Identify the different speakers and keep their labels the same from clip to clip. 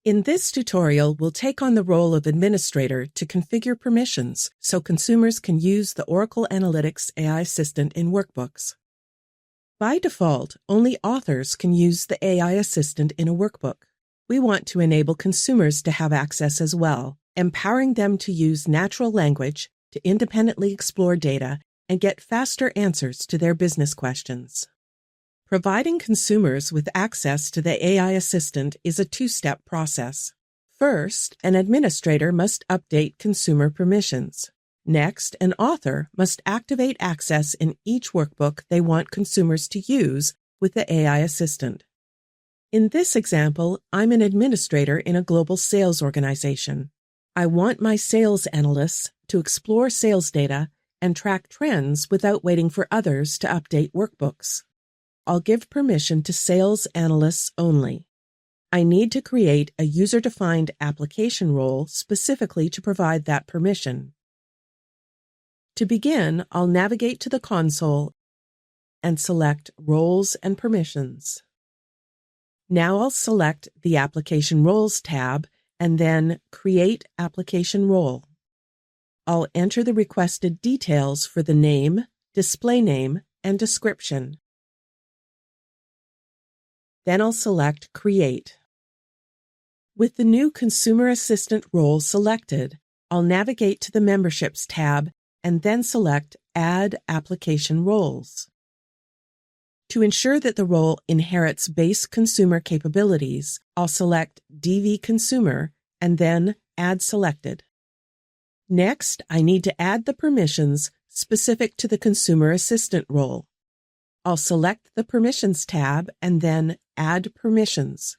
Speaker 1: In this tutorial, we'll take on the role of administrator to configure permissions so consumers can use the Oracle Analytics AI Assistant in workbooks. By default, only authors can use the AI Assistant in a workbook. We want to enable consumers to have access as well, empowering them to use natural language to independently explore data and get faster answers to their business questions. Providing consumers with access to the AI Assistant is a two-step process. First, an administrator must update consumer permissions. Next, an author must activate access in each workbook they want consumers to use with the AI Assistant. In this example, I'm an administrator in a global sales organization. I want my sales analysts to explore sales data and track trends without waiting for others to update workbooks. I'll give permission to sales analysts only. I need to create a user-defined application role specifically to provide that permission. To begin, I'll navigate to the console and select Roles and Permissions. Now I'll select the Application Roles tab and then Create Application Role. I'll enter the requested details for the name, display name, and description. Then I'll select Create. With the new Consumer Assistant role selected, I'll navigate to the Memberships tab and then select Add Application Roles. To ensure that the role inherits base consumer capabilities, I'll select DV Consumer and then Add Selected. Next, I need to add the permissions specific to the Consumer Assistant role. I'll select the Permissions tab and then Add Permissions.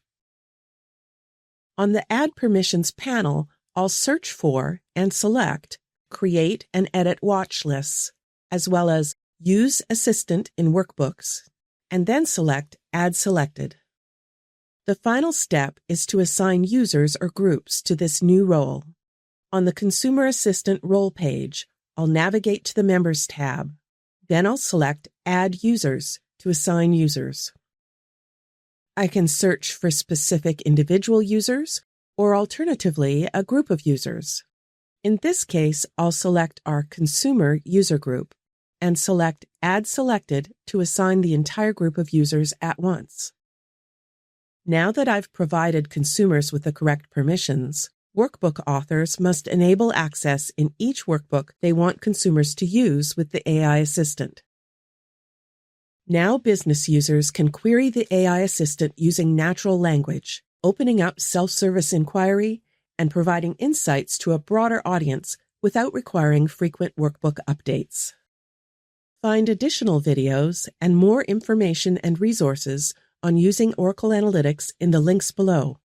Speaker 1: On the Add Permissions panel, I'll search for and select Create and Edit Watch Lists, as well as Use Assistant in Workbooks, and then select Add Selected. The final step is to assign users or groups to this new role. On the Consumer Assistant role page, I'll navigate to the Members tab. Then I'll select Add Users to assign users. I can search for specific individual users or alternatively a group of users. In this case, I'll select our consumer user group and select Add Selected to assign the entire group of users at once. Now that I've provided consumers with the correct permissions, workbook authors must enable access in each workbook they want consumers to use with the AI Assistant. Now business users can query the AI Assistant using natural language, opening up self-service inquiry and providing insights to a broader audience without requiring frequent workbook updates. Find additional videos and more information and resources on using Oracle Analytics in the links below.